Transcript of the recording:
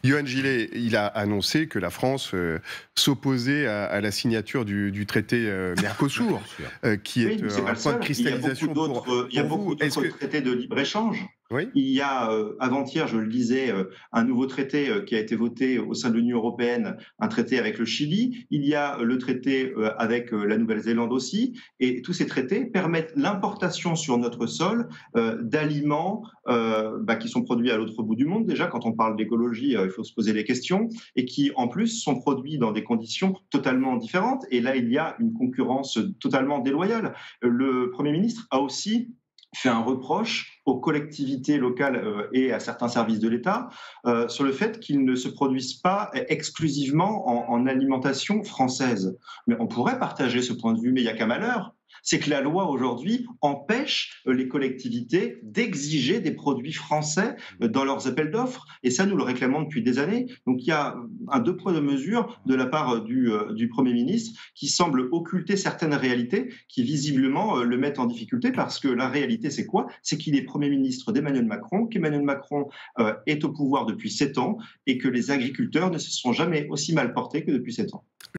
Yohann Gillet, il a annoncé que la France s'opposait à la signature du traité Mercosur, Mercosur. qui Oui, est mais c'est pas un le point de seul. cristallisation Il y a pour beaucoup vous. Est-ce d'autres que... traités de libre-échange. Oui. Il y a, avant-hier, je le disais, un nouveau traité qui a été voté au sein de l'Union européenne, un traité avec le Chili. Il y a le traité avec la Nouvelle-Zélande aussi. Et tous ces traités permettent l'importation sur notre sol d'aliments qui sont produits à l'autre bout du monde. Déjà, quand on parle d'écologie, il faut se poser des questions. Et qui, en plus, sont produits dans des conditions totalement différentes. Et là, il y a une concurrence totalement déloyale. Le Premier ministre a aussi fait un reproche aux collectivités locales et à certains services de l'État sur le fait qu'ils ne se produisent pas exclusivement en alimentation française. Mais on pourrait partager ce point de vue, mais il n'y a qu'un malheur. C'est que la loi aujourd'hui empêche les collectivités d'exiger des produits français dans leurs appels d'offres. Et ça, nous le réclamons depuis des années. Donc il y a un deux poids deux mesures de la part du Premier ministre qui semble occulter certaines réalités qui visiblement le mettent en difficulté parce que la réalité, c'est quoi? C'est qu'il est Premier ministre d'Emmanuel Macron, qu'Emmanuel Macron est au pouvoir depuis 7 ans et que les agriculteurs ne se sont jamais aussi mal portés que depuis 7 ans.